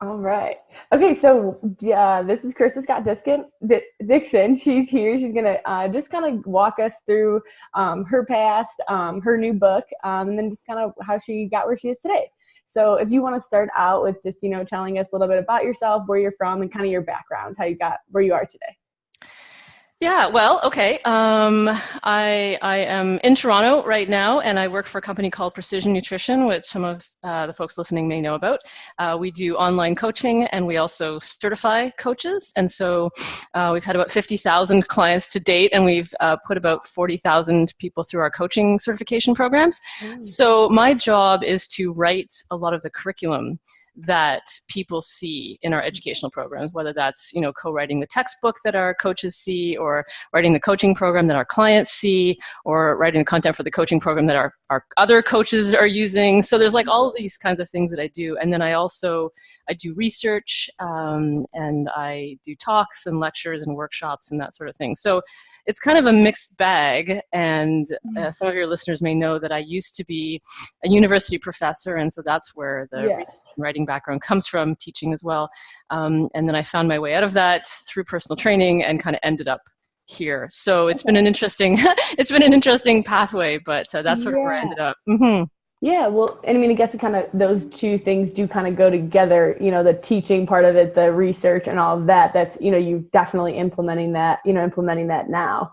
All right. Okay, so this is Krista Scott Dixon. She's here. She's gonna just kind of walk us through her past, her new book, and then just kind of how she got where she is today. So, if you want to start out with just telling us a little bit about yourself, where you're from, and kind of your background, how you got where you are today. Yeah, well, okay. I am in Toronto right now, and I work for a company called Precision Nutrition, which some of the folks listening may know about. We do online coaching, and we also certify coaches. And so we've had about 50,000 clients to date, and we've put about 40,000 people through our coaching certification programs. Mm. So my job is to write a lot of the curriculum that people see in our educational programs, whether that's co-writing the textbook that our coaches see, or writing the coaching program that our clients see, or writing the content for the coaching program that our other coaches are using. So there's like all of these kinds of things that I do. And then I do research, and I do talks and lectures and workshops and that sort of thing. So it's kind of a mixed bag. And some of your listeners may know that I used to be a university professor, and so that's where the Yeah. research and writing background comes from, teaching as well. And then I found my way out of that through personal training and kind of ended up here. So it's been an interesting it's been an interesting pathway, but that's sort of where I Yeah. ended up. Hmm. Yeah, well, and I mean, I guess it kind of those two things do kind of go together, the teaching part of it, the research and all of that. That's, you definitely implementing that now.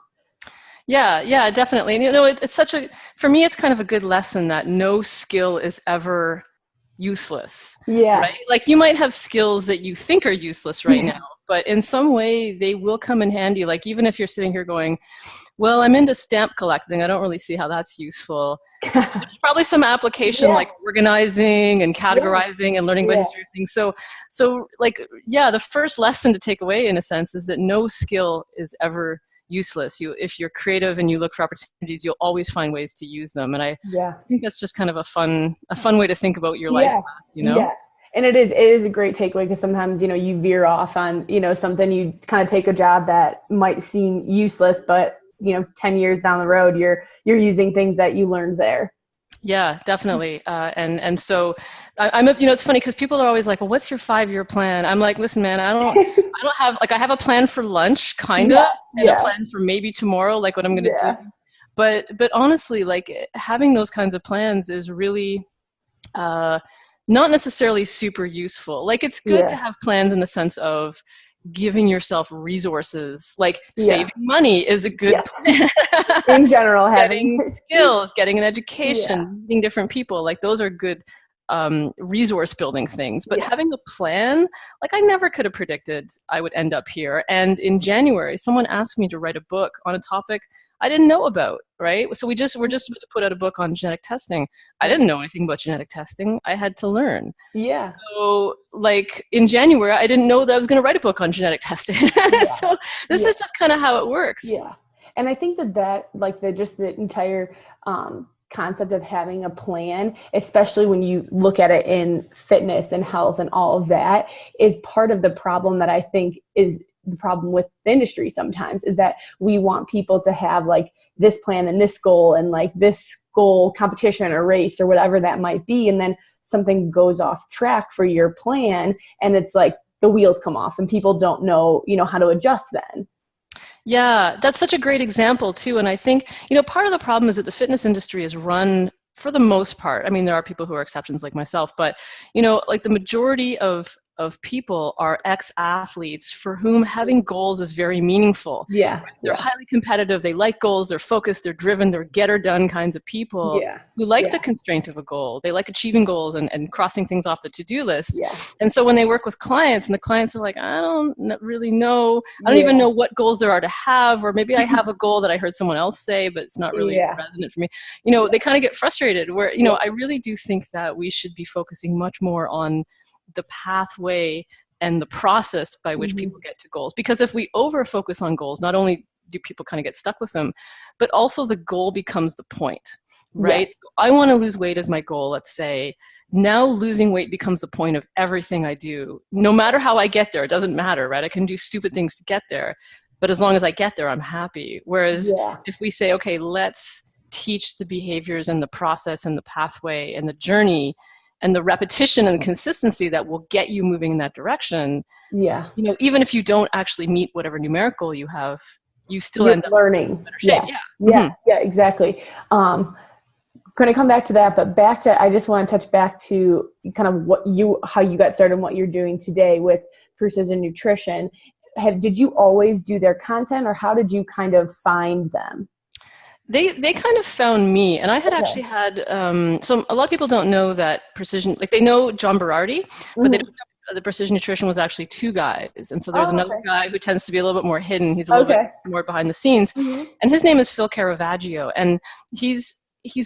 Yeah, definitely. And it's for me, it's kind of a good lesson that no skill is ever useless, Yeah. right? Like you might have skills that you think are useless right Yeah. now, but in some way they will come in handy. Like even if you're sitting here going, well, I'm into stamp collecting, I don't really see how that's useful. There's probably some application Yeah. like organizing and Yeah. categorizing and learning about Yeah. history of things. So like, yeah, the first lesson to take away in a sense is that no skill is ever useless. If you're creative and you look for opportunities, you'll always find ways to use them. And I Yeah. think that's just kind of a fun way to think about your life Yeah. path. Yeah. And it is a great takeaway because sometimes, you veer off on, something, you kind of take a job that might seem useless, but 10 years down the road, you're using things that you learned there. Yeah, definitely. And so it's funny because people are always like, well, what's your 5-year plan? I'm like, listen, man, I don't have, like, I have a plan for lunch kind of, Yeah. and a Yeah. plan for maybe tomorrow, like what I'm going to do. Yeah. But honestly, like having those kinds of plans is really, uh, not necessarily super useful. Like it's good to Yeah. have plans in the sense of giving yourself resources, like Yeah. saving money is a good Yeah. plan. In general, having, Getting skills, getting an yeah. education, meeting different people, like those are good resource building things. But Yeah. having a plan, like I never could have predicted I would end up here. And in January, someone asked me to write a book on a topic I didn't know about, right? So we're just about to put out a book on genetic testing. I Yeah. didn't know anything about genetic testing. I had to learn. Yeah. So like in January, I didn't know that I was going to write a book on genetic testing. Yeah. So this Yeah. is just kind of how it works. Yeah. And I think that like the entire concept of having a plan, especially when you look at it in fitness and health and all of that, is part of the problem that I think is the problem with the industry sometimes, is that we want people to have like this plan and this goal and like this goal competition or race or whatever that might be. And then something goes off track for your plan and it's like the wheels come off and people don't know, how to adjust then. Yeah, that's such a great example too. And I think, part of the problem is that the fitness industry is run for the most part. I mean, there are people who are exceptions like myself, but like the majority of people are ex-athletes for whom having goals is very meaningful. Yeah. They're Yeah. highly competitive, they like goals, they're focused, they're driven, they're get-her-done kinds of people Yeah. who like the Yeah. constraint of a goal. They like achieving goals and crossing things off the to-do list. Yeah. And so when they work with clients and the clients are like, I don't really know, I don't even Yeah. know what goals there are to have, or maybe I have a goal that I heard someone else say, but it's not really Yeah. resonant for me. They kind of get frustrated where, Yeah. I really do think that we should be focusing much more on the pathway and the process by which Mhm. people get to goals. Because if we over focus on goals, not only do people kind of get stuck with them, but also the goal becomes the point, Yeah. right? So I want to lose weight as my goal, let's say. Now losing weight becomes the point of everything I do. No matter how I get there, it doesn't matter, right? I can do stupid things to get there, but as long as I get there, I'm happy. Whereas Yeah. if we say, okay, let's teach the behaviors and the process and the pathway and the journey, and the repetition and the consistency that will get you moving in that direction. Yeah. Even if you don't actually meet whatever numerical you have, you still You're end up learning. in better shape. Yeah. Mm-hmm. Yeah, exactly. Going to come back to that, but I just want to touch back to kind of how you got started and what you're doing today with Precision Nutrition. Did you always do their content, or how did you kind of find them? They kind of found me, and I had actually had, so a lot of people don't know that Precision, like they know John Berardi, but they don't know that Precision Nutrition was actually two guys. And so there's another guy who tends to be a little bit more hidden. He's a little bit more behind the scenes. And his name is Phil Caravaggio. And he's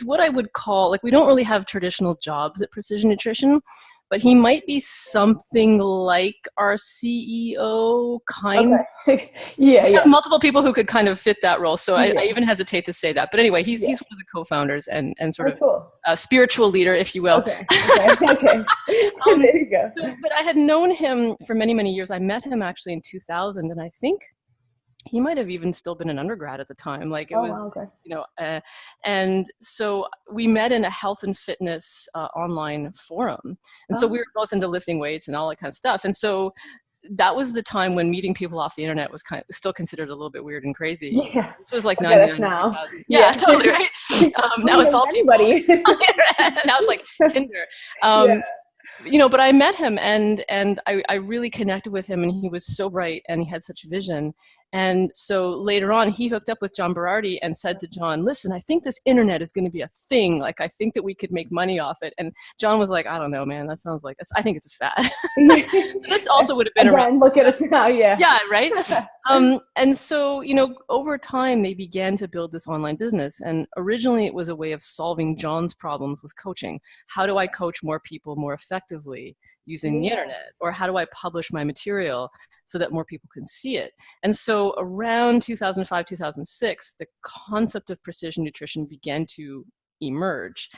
what I would call, like, we don't really have traditional jobs at Precision Nutrition, but he might be something like our CEO, kind of. We have multiple people who could kind of fit that role. So I even hesitate to say that. But anyway, he's one of the co-founders and sort of a spiritual leader, if you will. Okay. There you go. But I had known him for many, many years. I met him actually in 2000, and I think he might have even still been an undergrad at the time. Like it was, and so we met in a health and fitness online forum. And so we were both into lifting weights and all that kind of stuff. And so that was the time when meeting people off the internet was still considered a little bit weird and crazy. Yeah. This was like 99, 2000. Yeah, totally, right? Now it's all anybody. Now it's like Tinder. But I met him and I really connected with him, and he was so bright and he had such vision. And so later on, he hooked up with John Berardi and said to John, listen, I think this internet is going to be a thing. Like, I think that we could make money off it. And John was like, I don't know, man, that sounds like, I think it's a fad. So this also would have been around. Look at us now. Yeah. Yeah. Right. And so, over time they began to build this online business. And originally it was a way of solving John's problems with coaching. How do I coach more people more effectively using the internet? Or how do I publish my material so that more people can see it? And so around 2005, 2006, the concept of precision nutrition began to emerge.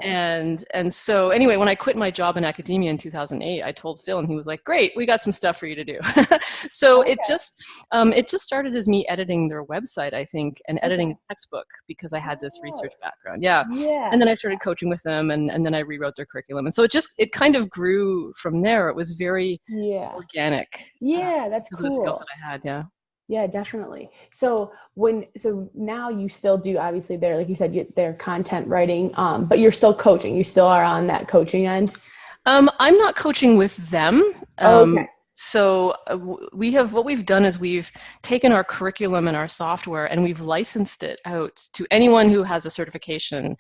And so anyway, when I quit my job in academia in 2008, I told Phil, and he was like, great, we got some stuff for you to do. So it just started as me editing their website, I think, and editing a textbook because I had this research background. Yeah. And then I started coaching with them, and then I rewrote their curriculum. And so it kind of grew from there. It was very organic. Yeah, that's cool. The skills that I had, Yeah, definitely. So now you still do, obviously, like you said, they're content writing, but you're still coaching. You still are on that coaching end. I'm not coaching with them. So what we've done is we've taken our curriculum and our software and we've licensed it out to anyone who has a certification.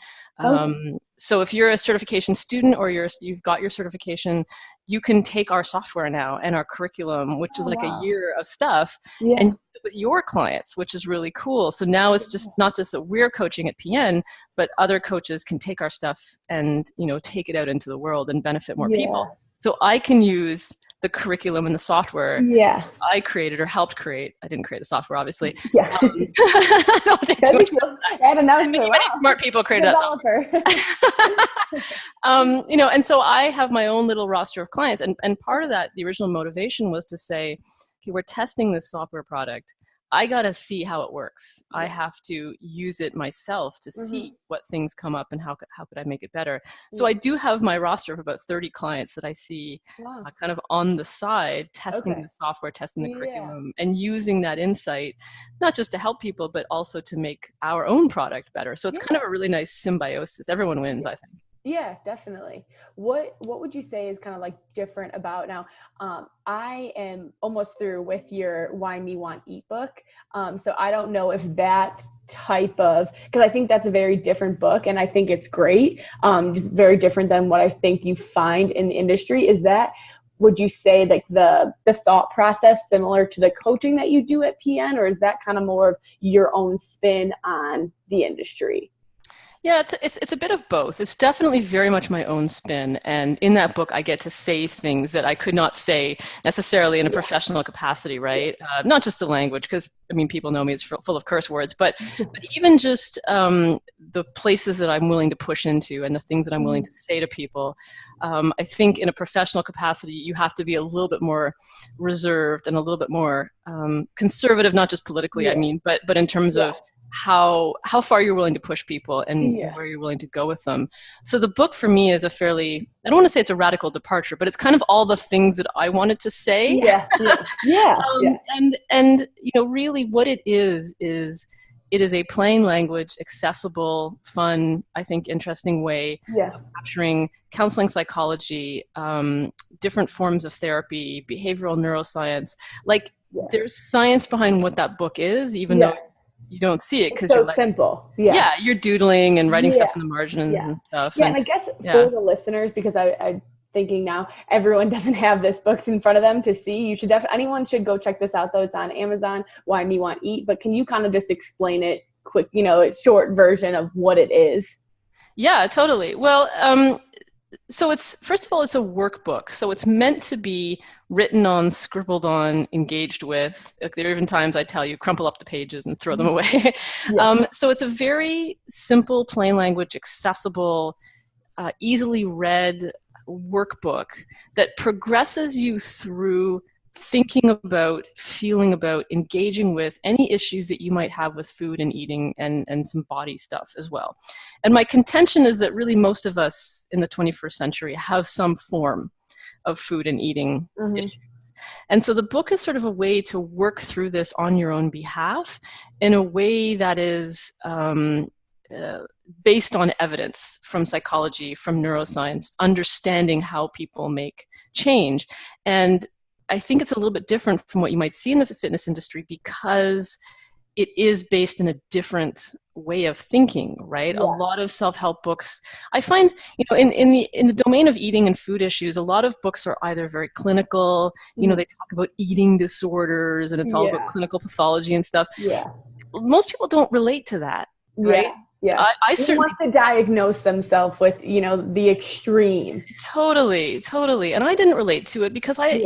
So if you're a certification student or you've got your certification, you can take our software now and our curriculum, which is like a year of stuff, and with your clients, which is really cool. So now it's just not just that we're coaching at PN, but other coaches can take our stuff and take it out into the world and benefit more people. So I can use the curriculum and the software I created or helped create. I didn't create the software, obviously. Don't take too much many smart people created that software. And so I have my own little roster of clients. And part of that, the original motivation was to say, okay, we're testing this software product. I got to see how it works. I have to use it myself to see what things come up and how could I make it better. So I do have my roster of about 30 clients that I see kind of on the side, testing the software, testing the curriculum, and using that insight, not just to help people, but also to make our own product better. So it's kind of a really nice symbiosis. Everyone wins, I think. Yeah, definitely. What would you say is kind of like different about now? I am almost through with your Why Me Want Eat book. So I don't know if that type of, because I think that's a very different book and I think it's great. Just very different than what I think you find in the industry. Would you say like the thought process similar to the coaching that you do at PN, or is that kind of more of your own spin on the industry? Yeah, it's a bit of both. It's definitely very much my own spin. And in that book, I get to say things that I could not say necessarily in a professional capacity, right? Not just the language, because, people know me, it's full of curse words, but even just the places that I'm willing to push into and the things that I'm willing to say to people. I think in a professional capacity, you have to be a little bit more reserved and a little bit more conservative, not just politically, but in terms of how far you're willing to push people and Yeah. where you're willing to go with them. So the book for me is a fairly, I don't want to say it's a radical departure, but it's kind of all the things that I wanted to say. Yeah. Yeah. Yeah. Yeah. And really what it is it is a plain language, accessible, fun, I think interesting way Yeah. of capturing counseling psychology, different forms of therapy, behavioral neuroscience. Like Yeah. there's science behind what that book is, even though you don't see it It's because so you're like, simple. Yeah. yeah, you're doodling and writing Yeah. stuff in the margins Yeah. and stuff. Yeah. And I guess for the listeners, because I'm thinking now everyone doesn't have this book in front of them to see, you should anyone should go check this out though. It's on Amazon, Why Me Want Eat. But can you kind of just explain it quick, a short version of what it is? Yeah, totally. Well, so it's, first of all, it's a workbook. So it's meant to be written on, scribbled on, engaged with. Like, there are even times I tell you, crumple up the pages and throw them away. Yeah. So it's a very simple, plain language, accessible, easily read workbook that progresses you through thinking about, feeling about, engaging with any issues that you might have with food and eating and some body stuff as well. And my contention is that really most of us in the 21st century have some form of food and eating issues. And so the book is sort of a way to work through this on your own behalf in a way that is based on evidence from psychology, from neuroscience, understanding how people make change. And I think it's a little bit different from what you might see in the fitness industry because it is based in a different way of thinking, right? Yeah. A lot of self-help books, I find, in the domain of eating and food issues, a lot of books are either very clinical, they talk about eating disorders and it's all about clinical pathology and stuff. Yeah. Most people don't relate to that, right? Yeah. I certainly want to diagnose themselves with, the extreme. Totally. And I didn't relate to it because I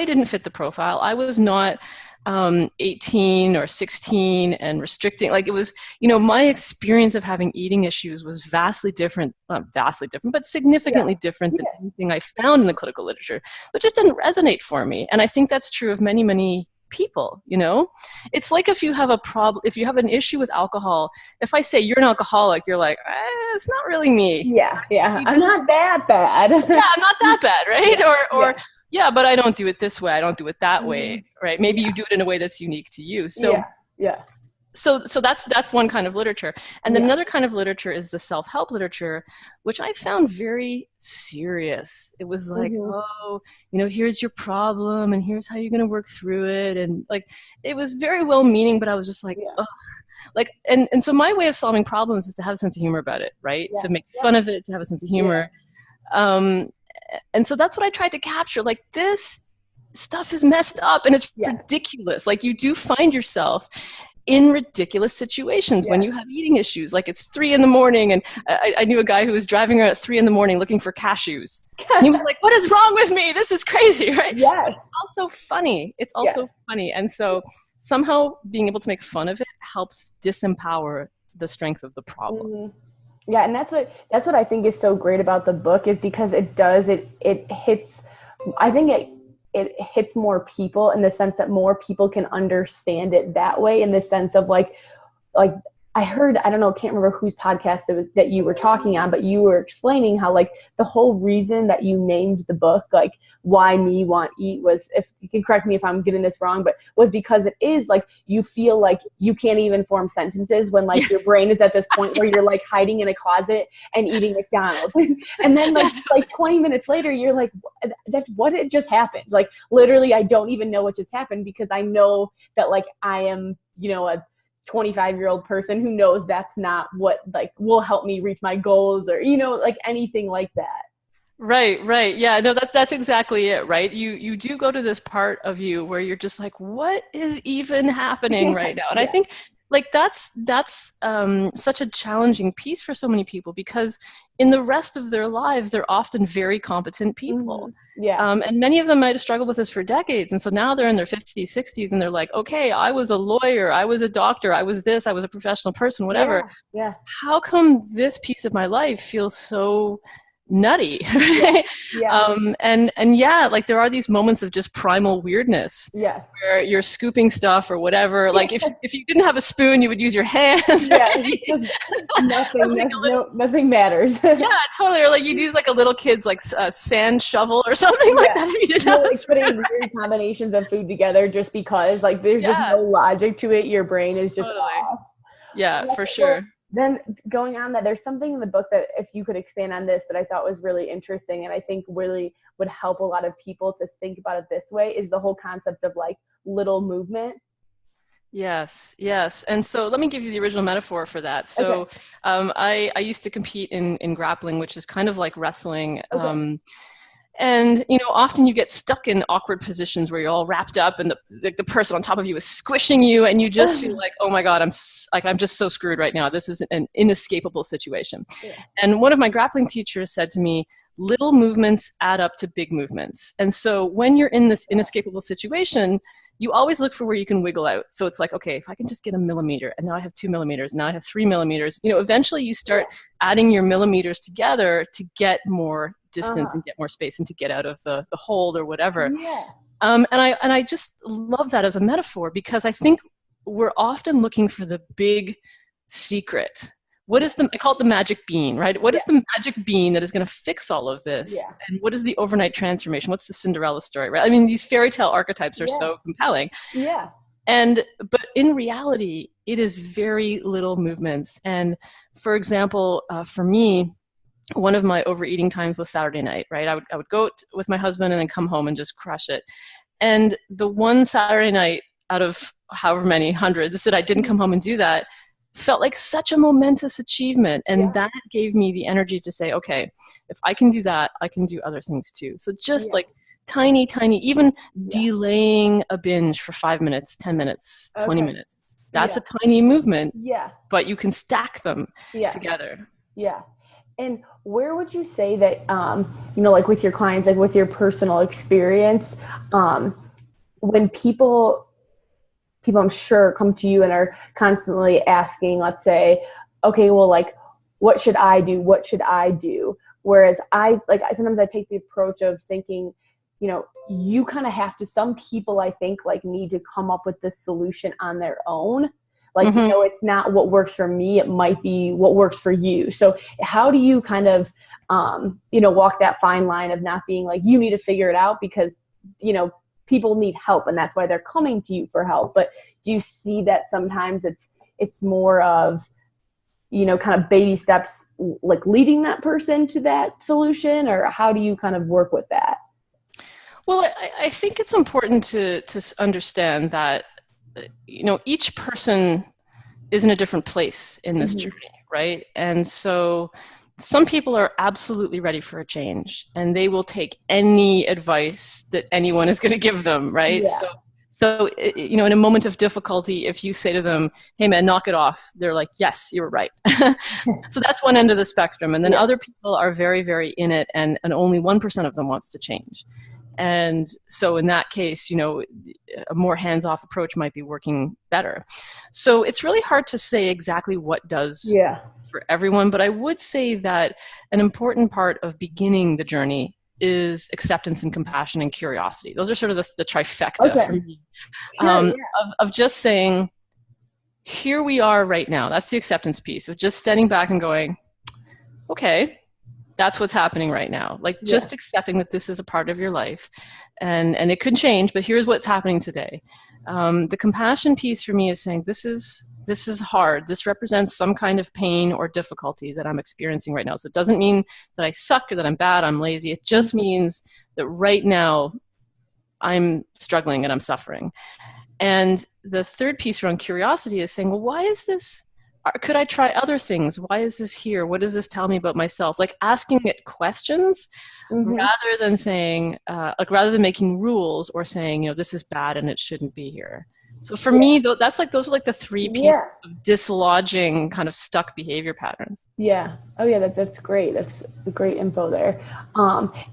didn't fit the profile. I was not 18 or 16 and restricting. Like it was, my experience of having eating issues was vastly different, not vastly different, but significantly different than anything I found in the clinical literature. It just didn't resonate for me. And I think that's true of many, many people. It's like if you have a problem, if you have an issue with alcohol, if I say you're an alcoholic, you're like, it's not really me. Yeah. I'm not that bad. Yeah, I'm not that bad, right? Yeah, but I don't do it this way. I don't do it that way, right? Maybe you do it in a way that's unique to you. So So that's one kind of literature. And then another kind of literature is the self-help literature, which I found very serious. It was like, here's your problem and here's how you're going to work through it. And like, it was very well-meaning, but I was just like, ugh. Like, and so my way of solving problems is to have a sense of humor about it, right? To make fun of it, to have a sense of humor. And so that's what I tried to capture. Like, this stuff is messed up and it's ridiculous. Like, you do find yourself in ridiculous situations when you have eating issues. Like, it's 3 a.m. and I knew a guy who was driving around at 3 a.m. looking for cashews. And he was like, what is wrong with me? This is crazy, right? Yes. But it's also funny. It's also funny. And so somehow being able to make fun of it helps disempower the strength of the problem. Yeah, and that's what I think is so great about the book, is because it hits, I think it hits more people in the sense that more people can understand it that way, in the sense of like I heard, I don't know, can't remember whose podcast it was that you were talking on, but you were explaining how like the whole reason that you named the book, like Why Me Want Eat, was, if you can correct me if I'm getting this wrong, but was because it is like, you feel like you can't even form sentences when like your brain is at this point where you're like hiding in a closet and eating McDonald's. And then like 20 minutes later, you're like, that's what it just happened. Like literally, I don't even know what just happened, because I know that like I am, a 25-year-old person who knows that's not what like will help me reach my goals, or like anything like that. Right. Yeah, no, that's exactly it, right? You do go to this part of you where you're just like, what is even happening right now? And I think like that's such a challenging piece for so many people, because in the rest of their lives, they're often very competent people. And many of them might have struggled with this for decades. And so now they're in their 50s, 60s, and they're like, okay, I was a lawyer, I was a doctor, I was this, I was a professional person, whatever. How come this piece of my life feels so nutty. Right? And yeah, like there are these moments of just primal weirdness where you're scooping stuff or whatever. Like if you didn't have a spoon, you would use your hands. Right? Just nothing matters. Yeah, totally. Or like you'd use like a little kid's like sand shovel or something like that. If you didn't have like putting weird combinations of food together just because, like, there's just no logic to it. Your brain is just off. Yeah, for sure. Then going on that, there's something in the book that, if you could expand on this, that I thought was really interesting, and I think really would help a lot of people to think about it this way, is the whole concept of like little movement. Yes. And so let me give you the original metaphor for that. So I used to compete in grappling, which is kind of like wrestling. And, you know, often you get stuck in awkward positions where you're all wrapped up and the person on top of you is squishing you and you just feel like, oh my God, I'm just so screwed right now. This is an inescapable situation. And one of my grappling teachers said to me, little movements add up to big movements. And so when you're in this inescapable situation, you always look for where you can wiggle out. So it's like, okay, if I can just get a millimeter, and now I have 2 millimeters, now I have 3 millimeters, you know, eventually you start adding your millimeters together to get more distance and get more space and to get out of the hold or whatever. And I just love that as a metaphor, because I think we're often looking for the big secret. What is I call it the magic bean, right? What is the magic bean that is going to fix all of this? And what is the overnight transformation? What's the Cinderella story, right? I mean, these fairy tale archetypes are so compelling. But in reality, it is very little movements. And for example, for me, one of my overeating times was Saturday night, right? I would go with my husband and then come home and just crush it. And the one Saturday night out of however many hundreds that I didn't come home and do that felt like such a momentous achievement. And that gave me the energy to say, okay, if I can do that, I can do other things too. So just like tiny, even delaying a binge for 5 minutes, 10 minutes, 20 minutes. That's a tiny movement, but you can stack them together. And where would you say that, you know, like with your clients, like with your personal experience, when people I'm sure come to you and are constantly asking, let's say, okay, well, like, what should I do? What should I do? Whereas sometimes I take the approach of thinking, you know, you kind of have to, some people I think like need to come up with this solution on their own. Like, you know, it's not what works for me. It might be what works for you. So how do you kind of, you know, walk that fine line of not being like, you need to figure it out, because, you know, people need help and that's why they're coming to you for help. But do you see that sometimes it's more of, you know, kind of baby steps, like leading that person to that solution, or how do you kind of work with that? Well, I think it's important to understand that, you know, each person is in a different place in this journey, right? And so some people are absolutely ready for a change and they will take any advice that anyone is going to give them, right? So, you know, in a moment of difficulty, if you say to them, hey man, knock it off, they're like, yes, you're right. So that's one end of the spectrum. And then other people are very, very in it, and only 1% of them wants to change. And so in that case, you know, a more hands-off approach might be working better. So it's really hard to say exactly what does for everyone, but I would say that an important part of beginning the journey is acceptance and compassion and curiosity. Those are sort of the trifecta for me, of just saying, here we are right now. That's the acceptance piece of just standing back and going, okay, that's what's happening right now. Like just accepting that this is a part of your life and it could change, but here's what's happening today. The compassion piece for me is saying, this is hard. This represents some kind of pain or difficulty that I'm experiencing right now. So it doesn't mean that I suck or that I'm bad, I'm lazy. It just means that right now I'm struggling and I'm suffering. And the third piece around curiosity is saying, well, why is this? Could I try other things? Why is this here? What does this tell me about myself? Like asking it questions rather than saying, rather than making rules or saying, you know, this is bad and it shouldn't be here. So for me, that's like, those are like the three pieces Yeah. of dislodging kind of stuck behavior patterns. Yeah. Oh yeah, that's great. That's great info there.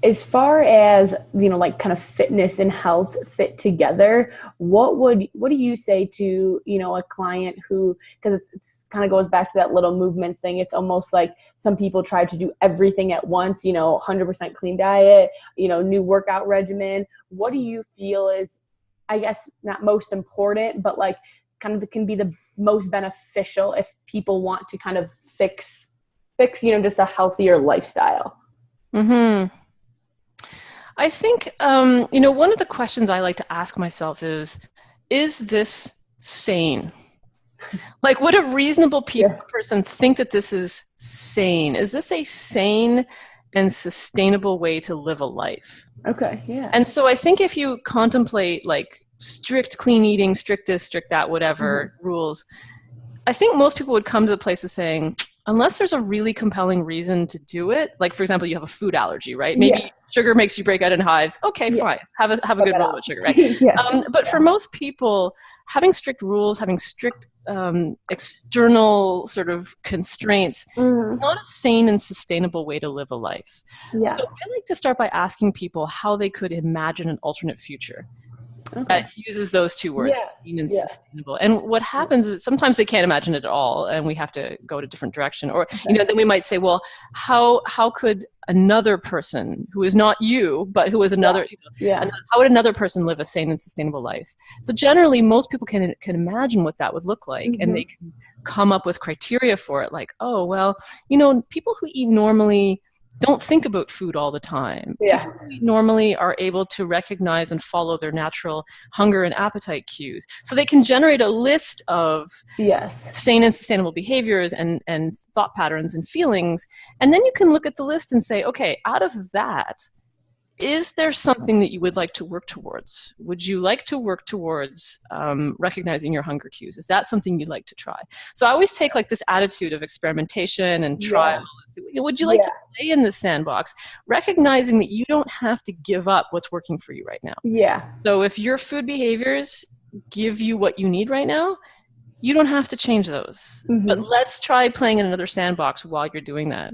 As far as, like kind of fitness and health fit together, what do you say to, a client who, because it's kind of goes back to that little movements thing. It's almost like some people try to do everything at once, 100% clean diet, new workout regimen. What do you feel is, I guess, not most important, but like kind of can be the most beneficial if people want to kind of fix, just a healthier lifestyle? Mm-hmm. I think, one of the questions I like to ask myself is this sane? Like, would a reasonable person think that this is sane? Is this a sane and sustainable way to live a life? Okay. Yeah. And so I think if you contemplate like strict clean eating, strict this, strict that, whatever rules, I think most people would come to the place of saying, unless there's a really compelling reason to do it, like for example, you have a food allergy, right? Maybe sugar makes you break out in hives. Okay, fine. Have a good roll with sugar, right? But for most people, having strict rules, having strict external sort of constraints, is not a sane and sustainable way to live a life. Yeah. So I like to start by asking people how they could imagine an alternate future. Okay. That uses those two words, sane and sustainable. And what happens is sometimes they can't imagine it at all, and we have to go to a different direction. Or, then we might say, well, how could another person who is not you, but who is another, how would another person live a sane and sustainable life? So generally, most people can imagine what that would look like, and they can come up with criteria for it, like, oh, well, people who eat normally don't think about food all the time. People who normally are able to recognize and follow their natural hunger and appetite cues. So they can generate a list of sane and sustainable behaviors and thought patterns and feelings. And then you can look at the list and say, okay, out of that, is there something that you would like to work towards? Would you like to work towards recognizing your hunger cues? Is that something you'd like to try? So I always take like this attitude of experimentation and trial. Would you like to play in this sandbox, recognizing that you don't have to give up what's working for you right now? So if your food behaviors give you what you need right now, you don't have to change those. But let's try playing in another sandbox while you're doing that.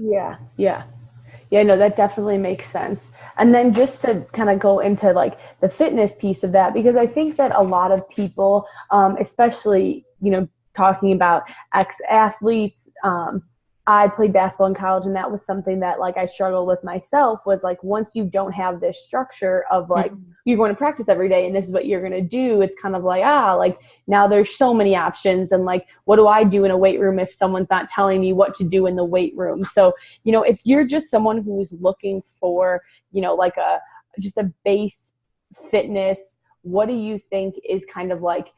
Yeah, no, that definitely makes sense. And then just to kind of go into like the fitness piece of that, because I think that a lot of people, especially, talking about ex-athletes, I played basketball in college, and that was something that like I struggled with myself, was like, once you don't have this structure of like, you're going to practice every day and this is what you're going to do, it's kind of like, like now there's so many options, and like, what do I do in a weight room if someone's not telling me what to do in the weight room? So, if you're just someone who's looking for, like just a base fitness, what do you think is kind of like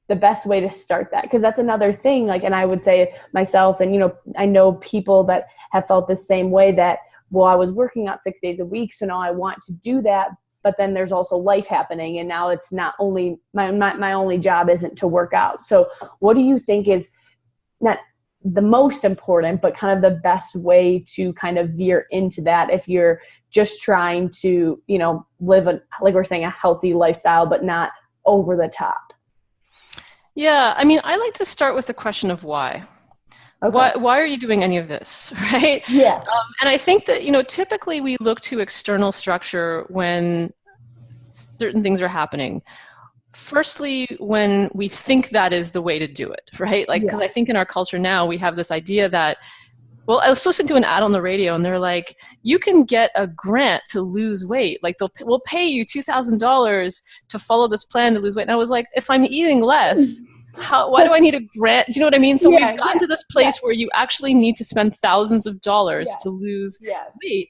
the best way to start that? Because that's another thing, like, and I would say myself, and I know people that have felt the same way, that, well, I was working out 6 days a week, so now I want to do that, but then there's also life happening, and now it's not only my only job isn't to work out. So what do you think is not the most important, but kind of the best way to kind of veer into that if you're just trying to, live like we're saying, a healthy lifestyle, but not over the top? Yeah, I mean, I like to start with the question of why. Okay. Why are you doing any of this, right? Yeah. And I think that, typically we look to external structure when certain things are happening. Firstly, when we think that is the way to do it, right? Like, because I think in our culture now, we have this idea that, well, I was listening to an ad on the radio, and they're like, you can get a grant to lose weight. Like, we'll pay you $2,000 to follow this plan to lose weight. And I was like, if I'm eating less, why do I need a grant? Do you know what I mean? So we've gotten to this place where you actually need to spend thousands of dollars to lose weight.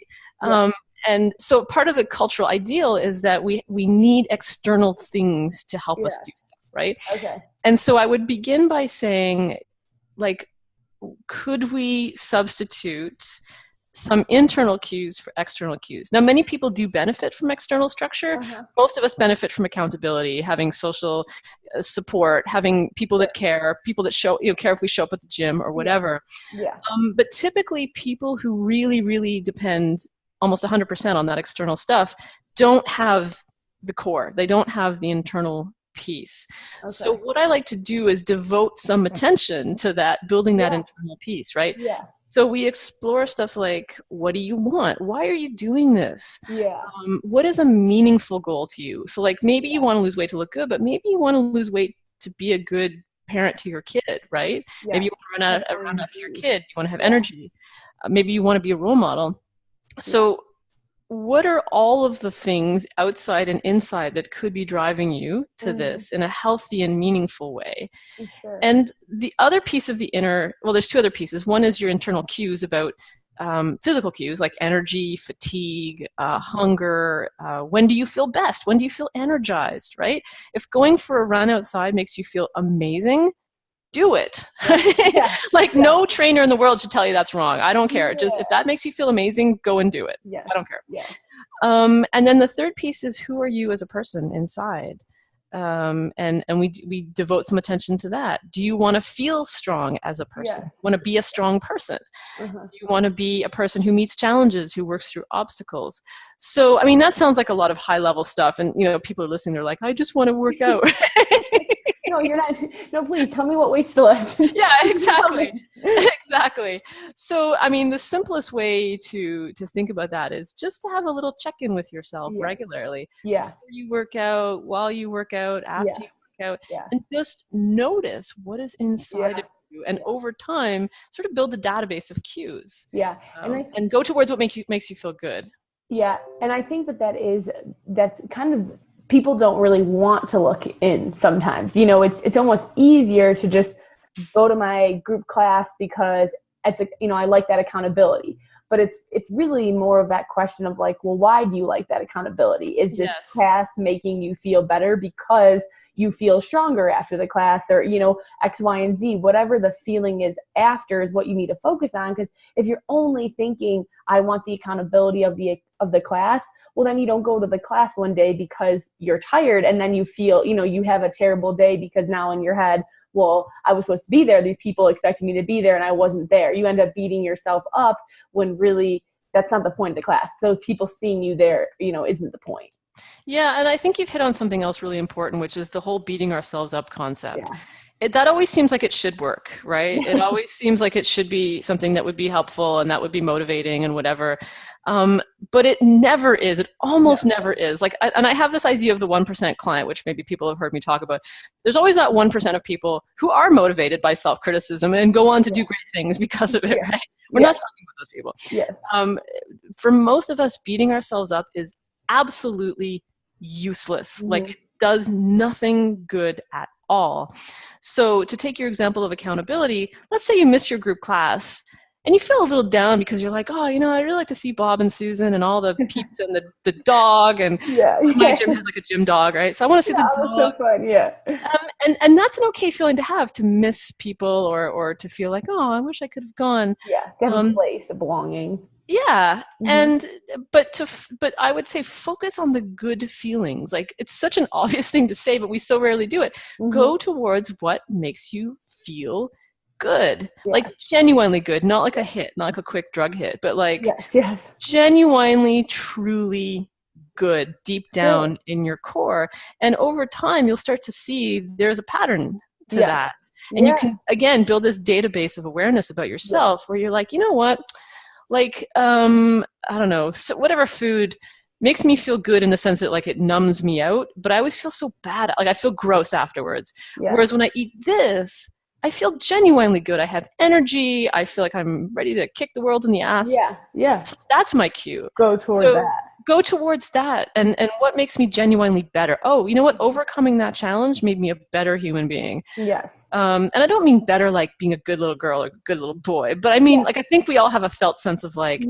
And so part of the cultural ideal is that we need external things to help us do stuff, right? Okay. And so I would begin by saying, like, could we substitute some internal cues for external cues? Now, many people do benefit from external structure. Most of us benefit from accountability, having social support, having people that care, people that care if we show up at the gym or whatever. But typically, people who really, really depend almost 100% on that external stuff don't have the core. They don't have the internal peace. Okay. So what I like to do is devote some attention to that, building that internal peace, right? Yeah. So we explore stuff like, what do you want? Why are you doing this? Yeah. What is a meaningful goal to you? So like maybe you want to lose weight to look good, but maybe you want to lose weight to be a good parent to your kid, right? Yeah. Maybe you want to run after your kid. You want to have energy. Maybe you want to be a role model. So what are all of the things outside and inside that could be driving you to this in a healthy and meaningful way? Sure. And the other piece of the inner, well, there's two other pieces. One is your internal cues about physical cues like energy, fatigue, hunger. When do you feel best? When do you feel energized, right? If going for a run outside makes you feel amazing, do it. No trainer in the world should tell you that's wrong. I don't care. Just if that makes you feel amazing, go and do it. I don't care. And then the third piece is, who are you as a person inside? And we devote some attention to that. Do you want to feel strong as a person? You want to be a strong person? You want to be a person who meets challenges, who works through obstacles? So, I mean, that sounds like a lot of high level stuff. And, people are listening. They're like, I just want to work out. No, you're not. No, please tell me what weights to lift. Yeah, exactly. Exactly. So, I mean, the simplest way to think about that is just to have a little check-in with yourself regularly. Before you work out, while you work out, after you work out, and just notice what is inside of you. And over time, sort of build a database of cues. And go towards what makes you feel good. Yeah. And I think that's kind of, people don't really want to look in sometimes. It's almost easier to just go to my group class because I like that accountability. But it's really more of that question of like, well, why do you like that accountability? Is this class making you feel better because you feel stronger after the class, or, X, Y, and Z, whatever the feeling is after is what you need to focus on. Because if you're only thinking, I want the accountability of the class, well, then you don't go to the class one day because you're tired. And then you feel, you have a terrible day because now in your head, well, I was supposed to be there. These people expected me to be there and I wasn't there. You end up beating yourself up when really that's not the point of the class. So people seeing you there, isn't the point. Yeah, and I think you've hit on something else really important, which is the whole beating ourselves up concept. That always seems like it should work, right? It always seems like it should be something that would be helpful and that would be motivating and whatever. But it never is. It almost never is. And I have this idea of the 1% client, which maybe people have heard me talk about. There's always that 1% of people who are motivated by self-criticism and go on to do great things because of it, right? We're not talking about those people. For most of us, beating ourselves up is absolutely useless. Like, it does nothing good at all. So to take your example of accountability, let's say you miss your group class and you feel a little down because you're like, I'd really like to see Bob and Susan and all the peeps and the dog. And my gym has like a gym dog, right? So I want to see the dog. So fun, and that's an okay feeling to have, to miss people or to feel like, I wish I could have gone. To have a place of belonging. And but I would say focus on the good feelings. Like, it's such an obvious thing to say, but we so rarely do it. Go towards what makes you feel good, like genuinely good, not like a hit, not like a quick drug hit, but like genuinely, truly good deep down in your core. And over time, you'll start to see there's a pattern to that. And you can, again, build this database of awareness about yourself where you're like, you know what? Like, I don't know, so whatever food makes me feel good in the sense that like it numbs me out, but I always feel so bad. Like, I feel gross afterwards. Whereas when I eat this, I feel genuinely good. I have energy. I feel like I'm ready to kick the world in the ass. So that's my cue. Go towards that. And what makes me genuinely better? Oh, you know what? Overcoming that challenge made me a better human being. And I don't mean better like being a good little girl or a good little boy, but I mean, like, I think we all have a felt sense of like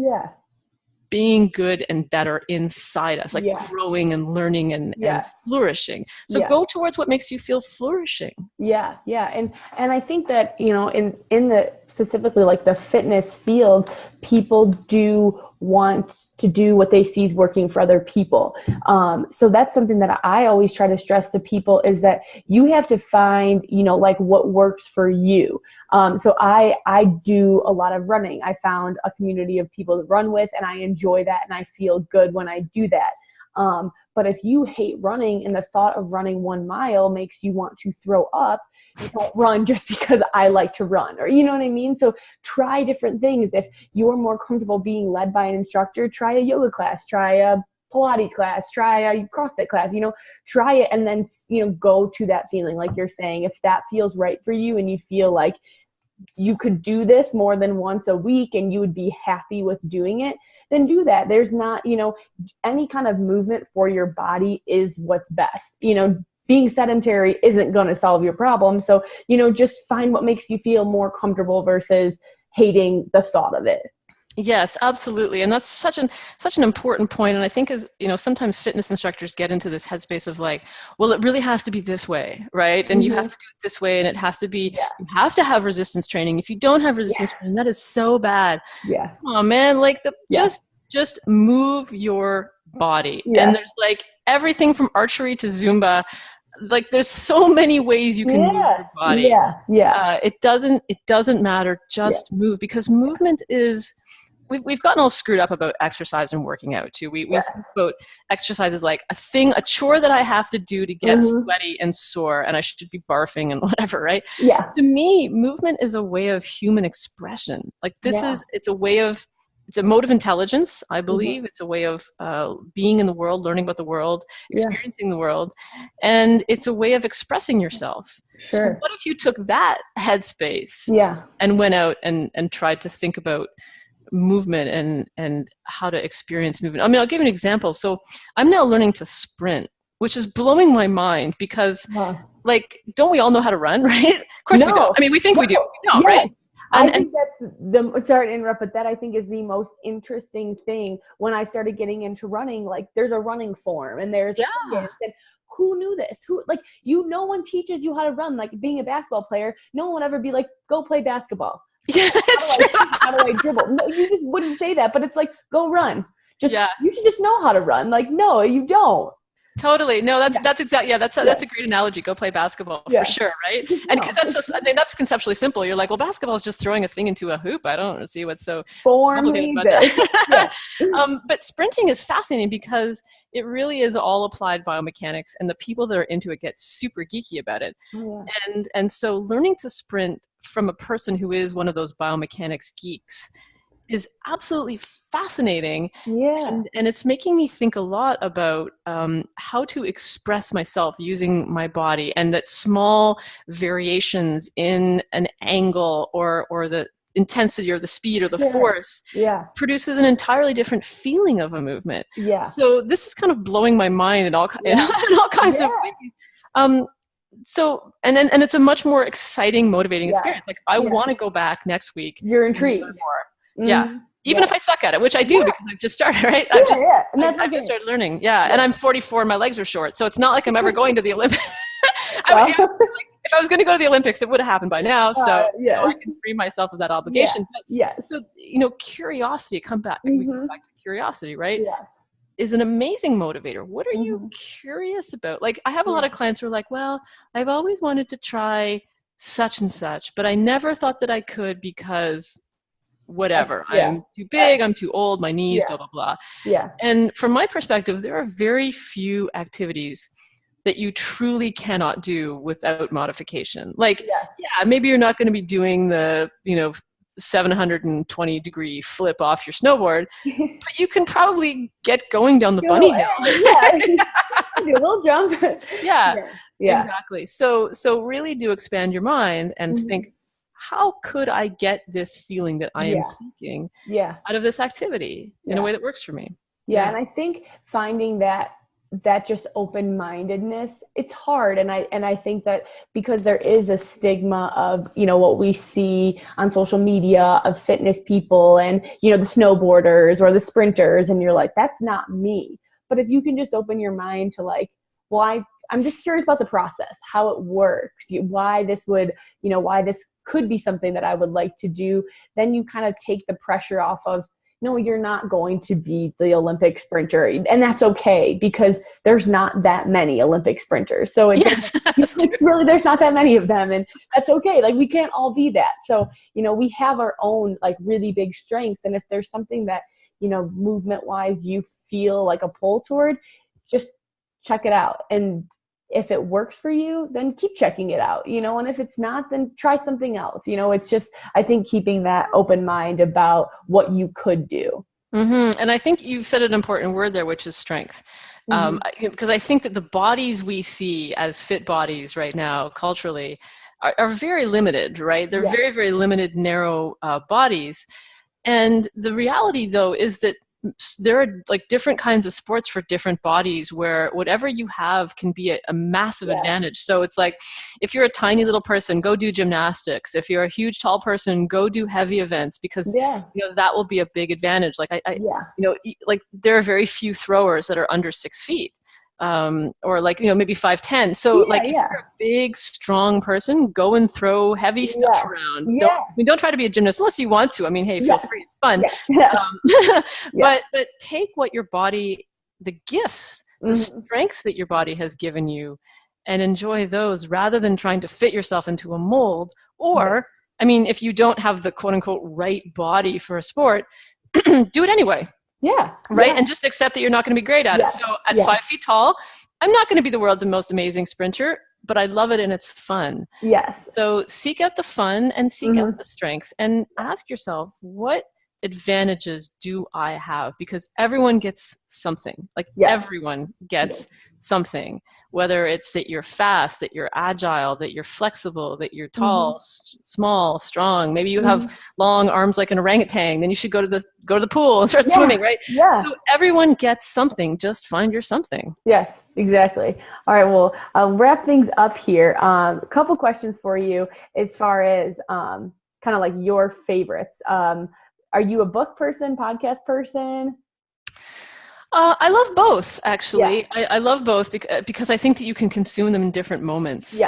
being good and better inside us, like growing and learning and flourishing. So go towards what makes you feel flourishing. And I think that, in the specifically like the fitness field, people do want to do what they see is working for other people. So that's something that I always try to stress to people, is that you have to find, like what works for you. So I do a lot of running. I found a community of people to run with, and I enjoy that, and I feel good when I do that. But if you hate running and the thought of running 1 mile makes you want to throw up, you don't run just because I like to run, or you know what I mean? So try different things. If you're more comfortable being led by an instructor, try a yoga class, try a Pilates class, try a CrossFit class, try it, and then, go to that feeling. Like you're saying, if that feels right for you and you feel like you could do this more than once a week and you would be happy with doing it, then do that. There's not, any kind of movement for your body is what's best. Being sedentary isn't going to solve your problem. So, just find what makes you feel more comfortable versus hating the thought of it. Yes, absolutely. And that's such an important point. And I think sometimes fitness instructors get into this headspace of like, well, it really has to be this way, right? And you have to do it this way, and it has to be, you have to have resistance training. If you don't have resistance training, that is so bad. Yeah. Come on, man. Like just move your body. Yeah. And there's like everything from archery to Zumba. Like there's so many ways you can move your body. It doesn't matter. Just move, because movement is, we've gotten all screwed up about exercise and working out too. We think about exercise as like a chore that I have to do to get sweaty and sore, and I should be barfing and whatever, right? Yeah. To me, movement is a way of human expression. Like it's a mode of intelligence, I believe. It's a way of being in the world, learning about the world, experiencing the world. And it's a way of expressing yourself. Sure. So what if you took that headspace and went out and tried to think about movement and how to experience movement? I mean, I'll give you an example. So I'm now learning to sprint, which is blowing my mind because, like, don't we all know how to run, right? Of course we don't. I mean, we think we do. No, right? I think that's sorry to interrupt, but that I think is the most interesting thing when I started getting into running. Like there's a running form and there's and who knew this? No one teaches you how to run. Like being a basketball player, no one would ever be like, go play basketball. Yeah, it's true. How do I dribble? No, you just wouldn't say that, but it's like, go run. You should just know how to run. Like, no, you don't. Totally. No, that's exactly, that's a great analogy. Go play basketball for sure. Right. And because that's conceptually simple. You're like, well, basketball is just throwing a thing into a hoop. I don't see what's so complicated about that. But sprinting is fascinating because it really is all applied biomechanics, and the people that are into it get super geeky about it. And so learning to sprint from a person who is one of those biomechanics geeks is absolutely fascinating. And it's making me think a lot about how to express myself using my body, and that small variations in an angle or the intensity or the speed or the force produces an entirely different feeling of a movement. So this is kind of blowing my mind in all kinds of ways. So, and it's a much more exciting, motivating experience. Like I want to go back next week. You're intrigued. Even if I suck at it, which I do because I've just started, right? I've just started learning. And I'm 44 and my legs are short. So it's not like I'm ever going to the Olympics. If I was going to go to the Olympics, it would have happened by now. So I can free myself of that obligation. So, curiosity, we come back to curiosity, right? Is an amazing motivator. What are you curious about? Like I have a lot of clients who are like, well, I've always wanted to try such and such, but I never thought that I could because whatever. I'm too big, I'm too old, my knees, blah, blah, blah. And from my perspective, there are very few activities that you truly cannot do without modification. Like, maybe you're not going to be doing the, 720 degree flip off your snowboard, but you can probably get going down the bunny hill. Do a little jump. Exactly. So really do expand your mind and think, how could I get this feeling that I am seeking out of this activity in a way that works for me? And I think finding that just open-mindedness, it's hard. And I think that because there is a stigma of, what we see on social media of fitness people and, the snowboarders or the sprinters, and you're like, that's not me. But if you can just open your mind to like, well, I'm just curious about the process, how it works, why this could be something that I would like to do, then you kind of take the pressure off of, no, you're not going to be the Olympic sprinter. And that's okay because there's not that many Olympic sprinters. So it's really, there's not that many of them, and that's okay. Like we can't all be that. So, we have our own like really big strengths. And if there's something that, movement wise, you feel like a pull toward, just check it out. And if it works for you, then keep checking it out, and if it's not, then try something else. It's just, I think, keeping that open mind about what you could do. Mm-hmm. And I think you've said an important word there, which is strength. Because I think that the bodies we see as fit bodies right now, culturally, are very limited, right? They're very, very limited, narrow bodies. And the reality, though, is that there are like different kinds of sports for different bodies where whatever you have can be a massive advantage. So it's like, if you're a tiny little person, go do gymnastics. If you're a huge tall person, go do heavy events, because that will be a big advantage. Like like there are very few throwers that are under 6 feet. Or like, maybe 5'10". So if you're a big, strong person, go and throw heavy stuff around. Don't try to be a gymnast unless you want to. I mean, hey, feel free. It's fun. But take what your body, the gifts, the strengths that your body has given you, and enjoy those rather than trying to fit yourself into a mold. Or, I mean, if you don't have the quote unquote right body for a sport, do it anyway. Yeah. Right. Yeah. And just accept that you're not going to be great at it. So at 5 feet tall, I'm not going to be the world's most amazing sprinter, but I love it and it's fun. Yes. So seek out the fun and seek out the strengths and ask yourself, what advantages do I have? Because everyone gets something. Like everyone gets something, whether it's that you're fast, that you're agile, that you're flexible, that you're tall, small, strong. Maybe you have long arms like an orangutan. Then you should go to the pool and start swimming, right? Yeah. So everyone gets something. Just find your something. Yes, exactly. All right. Well, I'll wrap things up here. A couple questions for you as far as kind of like your favorites. Are you a book person, podcast person? I love both, actually. I love both because I think that you can consume them in different moments.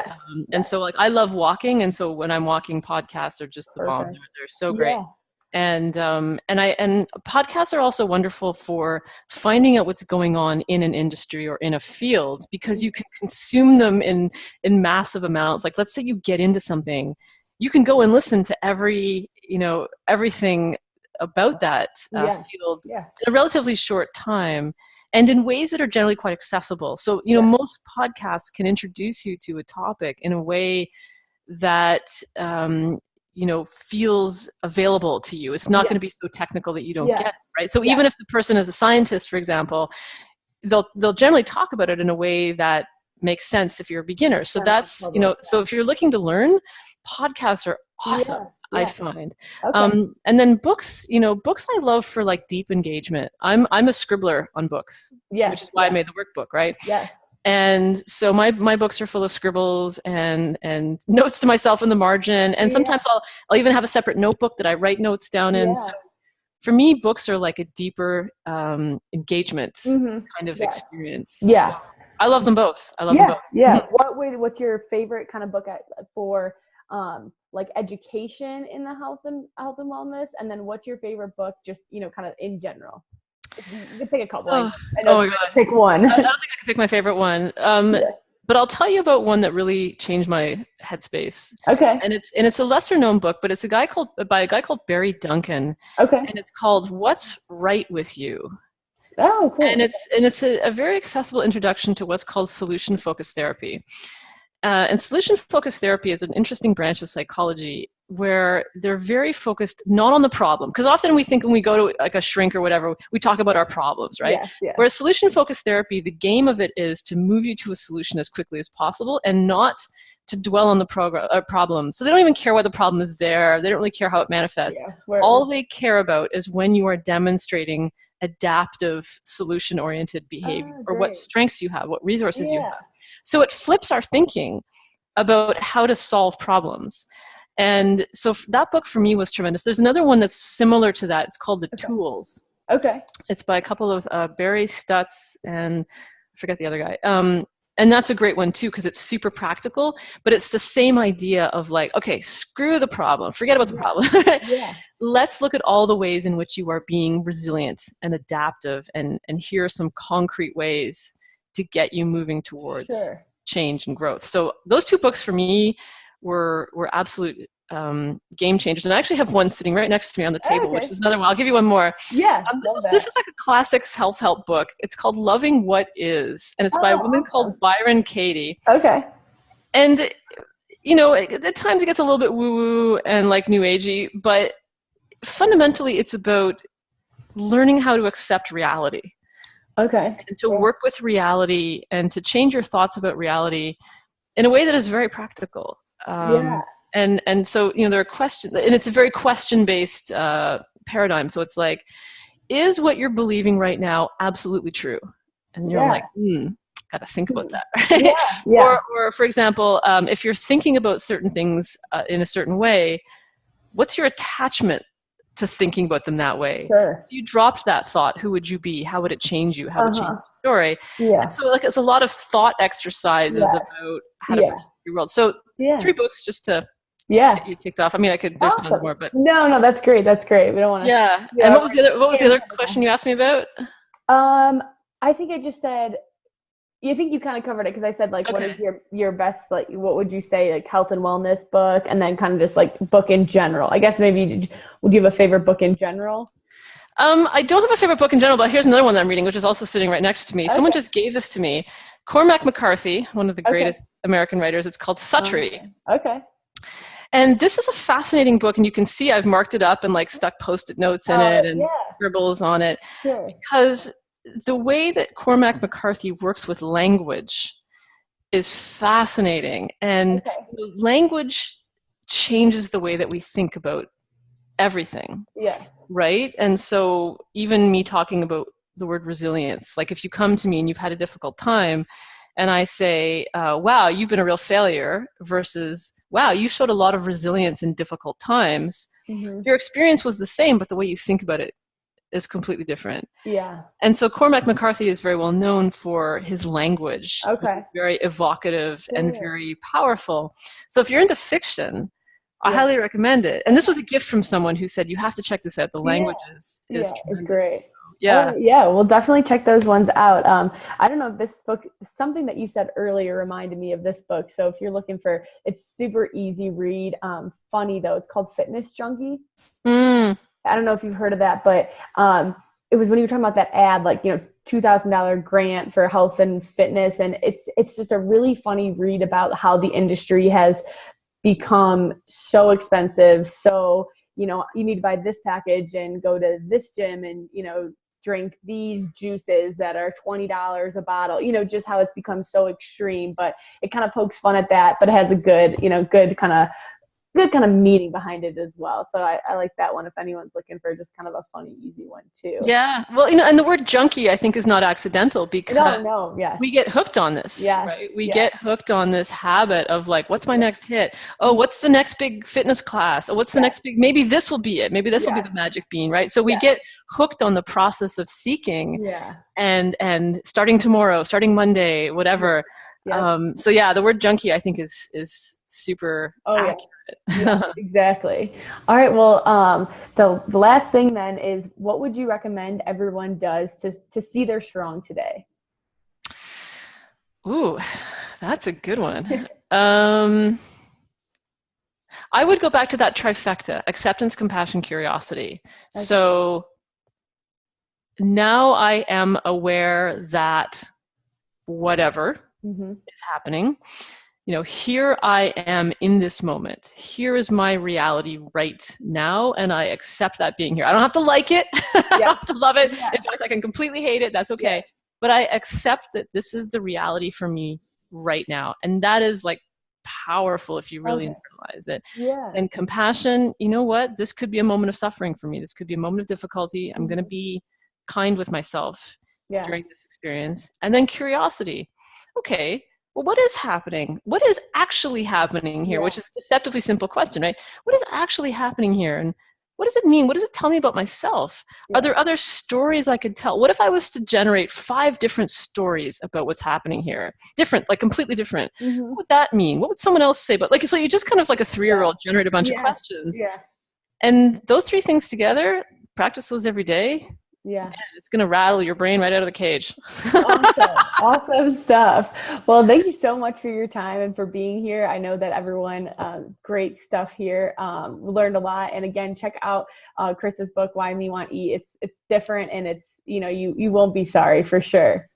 And so like I love walking. And so when I'm walking, podcasts are just the bomb. They're so great. And podcasts are also wonderful for finding out what's going on in an industry or in a field, because you can consume them in massive amounts. Like, let's say you get into something, you can go and listen to everything about that field in a relatively short time, and in ways that are generally quite accessible. So, most podcasts can introduce you to a topic in a way that, feels available to you. It's not going to be so technical that you don't get it, right? So even if the person is a scientist, for example, they'll generally talk about it in a way that makes sense if you're a beginner. So that's, so if you're looking to learn, podcasts are awesome. I find. And then books, books I love for like deep engagement. I'm a scribbler on books, which is why I made the workbook, right? Yeah. And so my books are full of scribbles and notes to myself in the margin. And sometimes I'll even have a separate notebook that I write notes down in. So for me, books are like a deeper engagement kind of experience. Yeah. So I love them both. I love them both. Yeah. What's your favorite kind of book for like education in the health and wellness? And then what's your favorite book just, kind of in general? You can pick a couple. I know my God. Pick one. I don't think I can pick my favorite one. But I'll tell you about one that really changed my headspace. Okay. And it's a lesser known book, but it's by a guy called Barry Duncan. Okay. And it's called What's Right with You? Oh, cool. And it's a very accessible introduction to what's called solution-focused therapy. And solution-focused therapy is an interesting branch of psychology where they're very focused not on the problem. Because often we think when we go to like a shrink or whatever, we talk about our problems, right? Whereas solution-focused therapy, the game of it is to move you to a solution as quickly as possible and not to dwell on the problem. So they don't even care why the problem is there. They don't really care how it manifests. All they care about is when you are demonstrating adaptive, solution-oriented behavior, or what strengths you have, what resources you have. So it flips our thinking about how to solve problems. And so that book for me was tremendous. There's another one that's similar to that. It's called The Tools. Okay. It's by a couple of Barry Stutz and I forget the other guy. And that's a great one too, because it's super practical, but it's the same idea of like, okay, screw the problem. Forget about the problem. Let's look at all the ways in which you are being resilient and adaptive, and here are some concrete ways to get you moving towards change and growth. So those two books for me were absolute game changers. And I actually have one sitting right next to me on the table, Okay. which is another one. I'll give you one more. Yeah. This is like a classic self-help book. It's called Loving What Is, and it's by a woman called Byron Katie. Okay. And, you know, at times it gets a little bit woo-woo and like new agey, but fundamentally it's about learning how to accept reality. Okay. And to work with reality and to change your thoughts about reality in a way that is very practical. And so, you know, there are questions, and it's a very question-based paradigm. So it's like, is what you're believing right now absolutely true? And you're like, got to think about that. Right? Or for example, if you're thinking about certain things in a certain way, what's your attachment to thinking about them that way? Sure. If you dropped that thought, who would you be? How would it change you? How would it change your story? And so like it's a lot of thought exercises about how to perceive your world. So 3 books just to get you kicked off. I mean, there's tons more, but no, that's great. That's great. We don't want to. Yeah. And what was the other question you asked me about? I think I just said, you think you kind of covered it, because I said like, what is your best, like, what would you say, like, health and wellness book, and then kind of just like book in general. I guess maybe, would you have a favorite book in general? I don't have a favorite book in general, but here's another one that I'm reading, which is also sitting right next to me. Someone just gave this to me. Cormac McCarthy, one of the greatest American writers. It's called Suttree. And this is a fascinating book, and you can see I've marked it up and like stuck Post-it notes in it and scribbles on it, because the way that Cormac McCarthy works with language is fascinating. And language changes the way that we think about everything. Right? And so even me talking about the word resilience, like if you come to me and you've had a difficult time, and I say, wow, you've been a real failure, versus, wow, you showed a lot of resilience in difficult times. Your experience was the same, but the way you think about it is completely different. And so Cormac McCarthy is very well known for his language. Very evocative and very powerful. So if you're into fiction, I highly recommend it. And this was a gift from someone who said, you have to check this out. The language is it's great. Yeah. We'll definitely check those ones out. I don't know if this book, something that you said earlier reminded me of this book. So if you're looking for, it's super easy read, funny though. It's called Fitness Junkie. I don't know if you've heard of that, but it was when you were talking about that ad, like, you know, $2,000 grant for health and fitness. And it's just a really funny read about how the industry has become so expensive. So, you know, you need to buy this package and go to this gym and, you know, drink these juices that are $20 a bottle, you know, just how it's become so extreme. But it kind of pokes fun at that, but it has a good, you know, good kind of meaning behind it as well. So I like that one if anyone's looking for just kind of a funny, easy one too. Yeah. Well, you know, and the word junkie, I think, is not accidental, because we get hooked on this, right? We get hooked on this habit of like, what's my next hit? Oh, what's the next big fitness class? Oh, what's the next big, maybe this will be it. Maybe this will be the magic bean, right? So we get hooked on the process of seeking and starting tomorrow, starting Monday, whatever. So yeah, the word junkie, I think, is super accurate. Exactly. All right. Well, the last thing then is, what would you recommend everyone does to see they're strong today? Ooh, that's a good one. I would go back to that trifecta: acceptance, compassion, curiosity. So now I am aware that whatever is happening, you know, here I am in this moment. Here is my reality right now, and I accept that being here. I don't have to like it. I don't have to love it. In fact, I can completely hate it. That's okay. But I accept that this is the reality for me right now. And that is like powerful if you really internalize it. And compassion, you know what? This could be a moment of suffering for me. This could be a moment of difficulty. I'm going to be kind with myself during this experience. And then curiosity. Okay, well, what is happening? What is actually happening here? Which is a deceptively simple question, right? What is actually happening here? And what does it mean? What does it tell me about myself? Are there other stories I could tell? What if I was to generate 5 different stories about what's happening here? Different, like completely different. What would that mean? What would someone else say? But like, so you just kind of like a 3-year-old generate a bunch of questions. And those 3 things together, practice those every day, Yeah. It's going to rattle your brain right out of the cage. Awesome. Awesome stuff. Well, thank you so much for your time and for being here. I know that everyone, great stuff here. We learned a lot. And again, check out Krista's book, Why Me Want Eat. It's different, and it's, you won't be sorry for sure.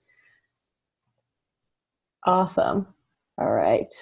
Awesome. All right.